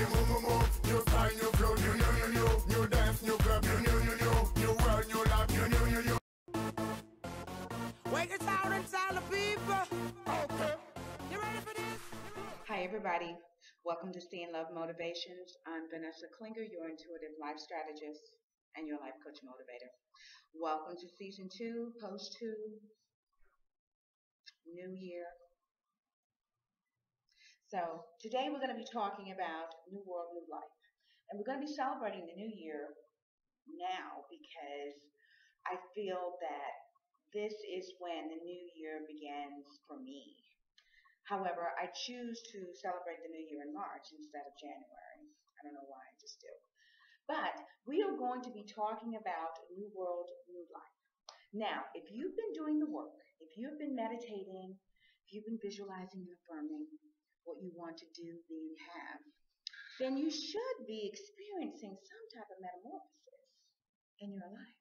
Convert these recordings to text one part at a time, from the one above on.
New style, new flow, new dance, new club, new world, new life, new. Wake it out and tell the people. Okay. You ready for this? Hi everybody. Welcome to StayNLove Motivations. I'm Vanessa Klinger, your intuitive life strategist and your life coach motivator. Welcome to season 2, post 2, new year. So today we're going to be talking about New World, New Life. And we're going to be celebrating the new year now because I feel that this is when the new year begins for me. However, I choose to celebrate the new year in March instead of January. I don't know why, I just do. But we are going to be talking about New World, New Life. Now, if you've been doing the work, if you've been meditating, if you've been visualizing and affirming what you want to do, be, and have, then you should be experiencing some type of metamorphosis in your life.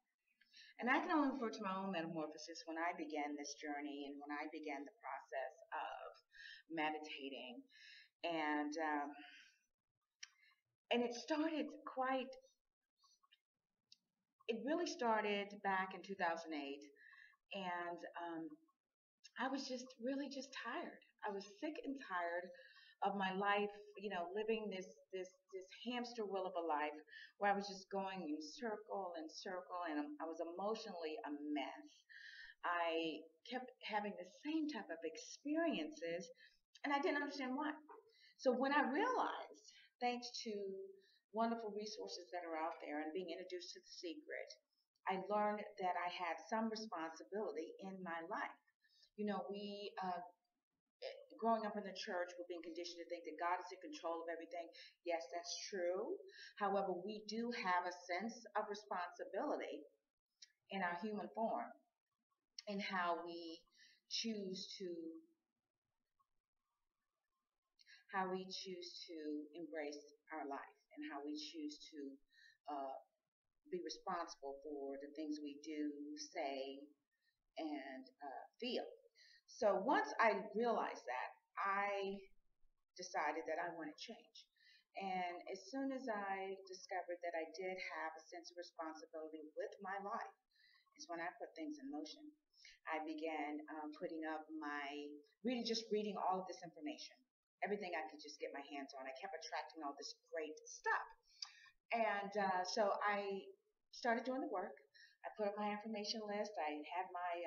And I can only refer to my own metamorphosis when I began this journey and when I began the process of meditating. And it really started back in 2008. And I was just really tired. I was sick and tired of my life, living this hamster wheel of a life where I was just going in circle and circle, and I was emotionally a mess. I kept having the same type of experiences, and I didn't understand why. So when I realized, thanks to wonderful resources that are out there and being introduced to The Secret, I learned that I had some responsibility in my life. Growing up in the church, we're being conditioned to think that God is in control of everything. Yes, that's true. However, we do have a sense of responsibility in our human form in how we choose to embrace our life and how we choose to be responsible for the things we do, say, and feel. So once I realized that, I decided that I wanted change. And as soon as I discovered that I did have a sense of responsibility with my life, is when I put things in motion. I began reading all of this information, everything I could just get my hands on. I kept attracting all this great stuff. And so I started doing the work. I put up my affirmation list. I had my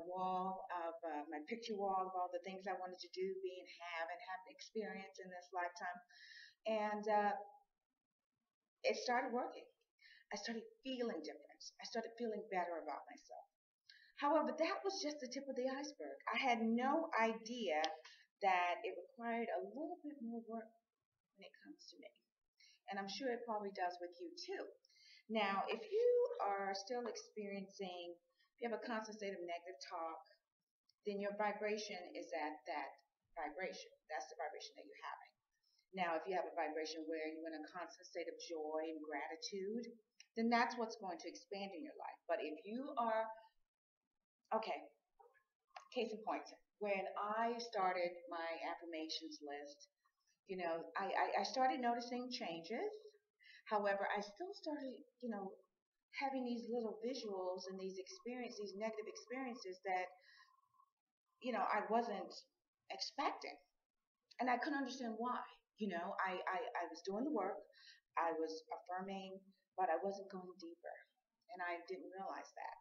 wall of my picture wall of all the things I wanted to do, be, and have experience in this lifetime. And it started working. I started feeling different. I started feeling better about myself. However, that was just the tip of the iceberg. I had no idea that it required a little bit more work when it comes to me. And I'm sure it probably does with you too. Now, if you are still experiencing, if you have a constant state of negative talk, then your vibration is at that vibration. That's the vibration that you're having. Now, if you have a vibration where you're in a constant state of joy and gratitude, then that's what's going to expand in your life. But if you are, case in point, when I started my affirmations list, I started noticing changes. However, I still started, having these little visuals and these negative experiences that, I wasn't expecting. And I couldn't understand why. I was doing the work, I was affirming, but I wasn't going deeper. And I didn't realize that.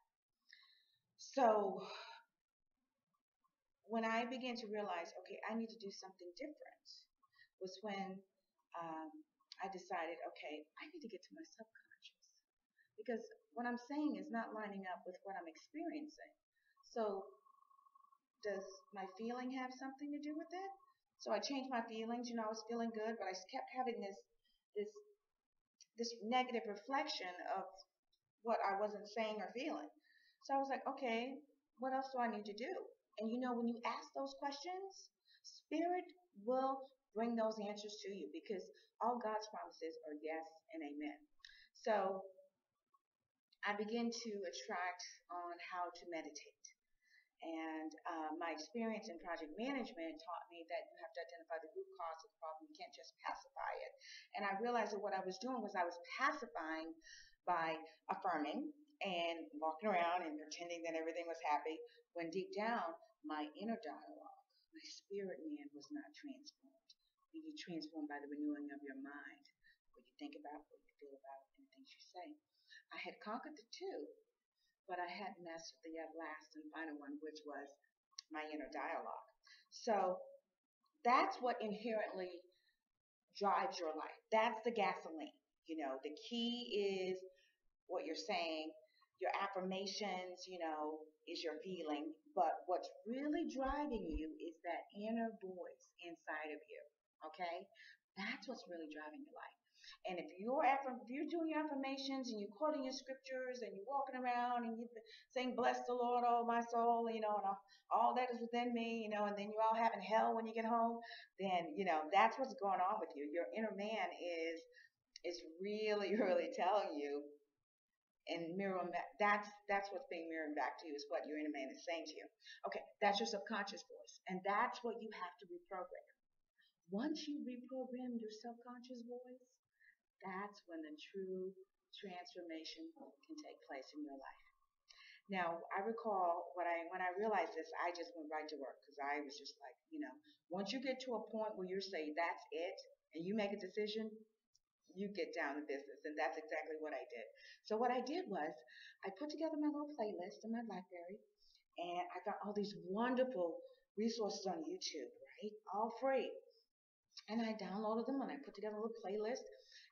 So when I began to realize, okay, I need to do something different, was when I decided, okay, I need to get to my subconscious. Because what I'm saying is not lining up with what I'm experiencing. So does my feeling have something to do with it? So I changed my feelings. I was feeling good, but I kept having this negative reflection of what I wasn't saying or feeling. So I was like, okay, what else do I need to do? And when you ask those questions, Spirit will bring those answers to you because all God's promises are yes and amen. So I began to attract on how to meditate. And my experience in project management taught me that you have to identify the root cause of the problem. You can't just pacify it. And I realized that what I was doing was I was pacifying by affirming and walking around and pretending that everything was happy, when deep down, my inner dialogue, my spirit man was not transformed. You be transformed by the renewing of your mind, what you think about, what you feel about, and the things you say. I had conquered the two, but I hadn't mastered the last and final one, which was my inner dialogue. So that's what inherently drives your life. That's the gasoline. The key is what you're saying. Your affirmations, is your feeling. But what's really driving you is that inner voice inside of you. Okay? That's what's really driving your life. And if you're doing your affirmations and you're quoting your scriptures and you're walking around and you're saying, "Bless the Lord, oh my soul," and all that is within me, and then you're all having hell when you get home, then that's what's going on with you. Your inner man is really, really telling you and mirroring back. That's what's being mirrored back to you, is what your inner man is saying to you. Okay, that's your subconscious voice, and that's what you have to reprogram. Once you reprogram your subconscious voice, that's when the true transformation can take place in your life. Now, I recall when I realized this, I just went right to work, because I was just like, once you get to a point where you say that's it, and you make a decision, you get down to business, and that's exactly what I did. So what I did was I put together my little playlist in my BlackBerry, and I got all these wonderful resources on YouTube, right? All free. And I downloaded them and I put together a little playlist,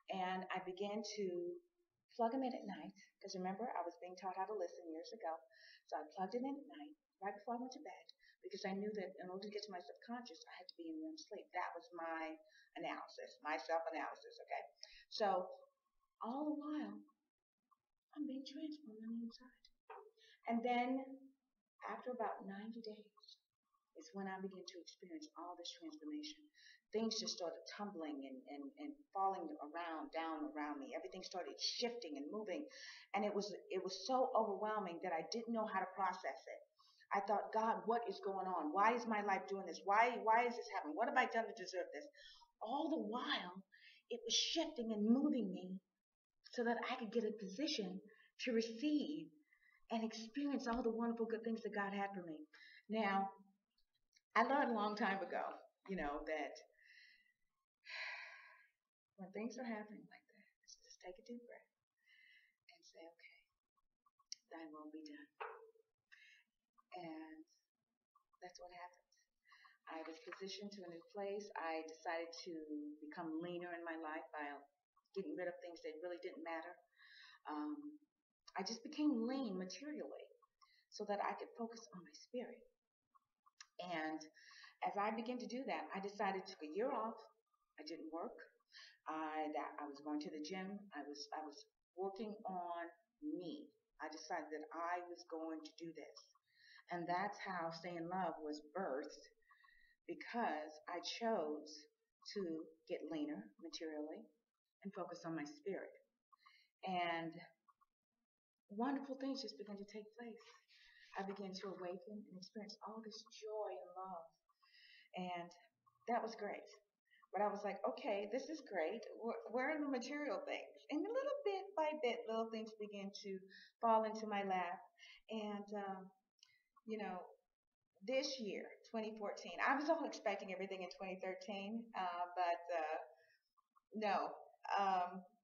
and I began to plug them in at night, because remember, I was being taught how to listen years ago. So I plugged it in at night right before I went to bed, because I knew that in order to get to my subconscious, I had to be in REM sleep. That was my analysis, my self-analysis, okay? So all the while, I'm being transformed on the inside. And then after about 90 days is when I began to experience all this transformation. Things just started tumbling and falling down around me. Everything started shifting and moving. And it was so overwhelming that I didn't know how to process it. I thought, "God, what is going on? Why is my life doing this? Why is this happening? What have I done to deserve this?" All the while, it was shifting and moving me so that I could get a position to receive and experience all the wonderful good things that God had for me. Now, I learned a long time ago, that when things are happening like that, just take a deep breath and say, "Okay, thy will be done." And that's what happened. I was positioned to a new place. I decided to become leaner in my life by getting rid of things that really didn't matter. I just became lean materially so that I could focus on my spirit. And as I began to do that, I decided to take a year off. I didn't work. I was going to the gym. I was working on me. I decided that I was going to do this. And that's how StayNLove was birthed, because I chose to get leaner materially and focus on my spirit. And wonderful things just began to take place. I began to awaken and experience all this joy and love. And that was great. But I was like, okay, this is great. Where are the material things? And little bit by bit, little things began to fall into my lap. And, this year, 2014, I was all expecting everything in 2013, but no.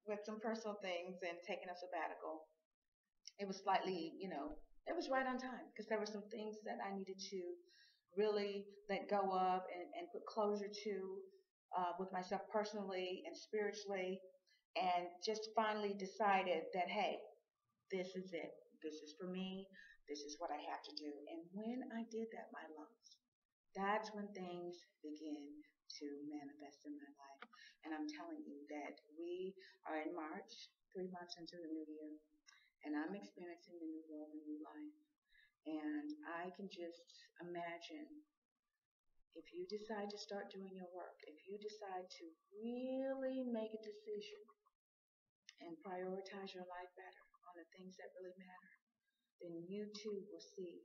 With some personal things and taking a sabbatical, it was slightly, it was right on time, because there were some things that I needed to really let go of and put closure to, with myself personally and spiritually, and just finally decided that, hey, this is it. This is for me. This is what I have to do. And when I did that, my loves, that's when things begin to manifest in my life. And I'm telling you that we are in March, 3 months into the new year, and I'm experiencing the new world and new life. And I can just imagine, if you decide to start doing your work, if you decide to really make a decision and prioritize your life better on the things that really matter, then you too will see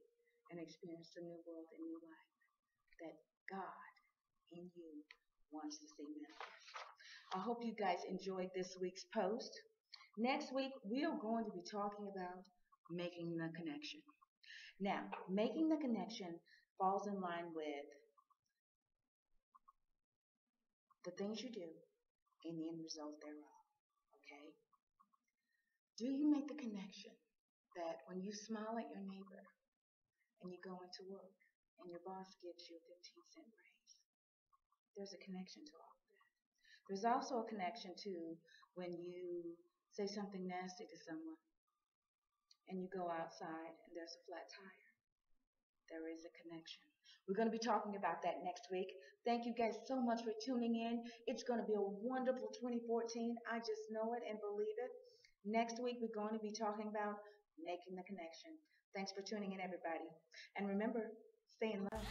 and experience the new world and new life that God in you wants to see manifest. I hope you guys enjoyed this week's post. Next week, we are going to be talking about making the connection. Now, making the connection falls in line with the things you do and the end result thereof. Okay? Do you make the connection that when you smile at your neighbor and you go into work and your boss gives you a 15-cent raise, there's a connection to all of that. There's also a connection to when you say something nasty to someone and you go outside and there's a flat tire. There is a connection. We're going to be talking about that next week. Thank you guys so much for tuning in. It's going to be a wonderful 2014. I just know it and believe it. Next week, we're going to be talking about making the connection. Thanks for tuning in, everybody. And remember, stay in love.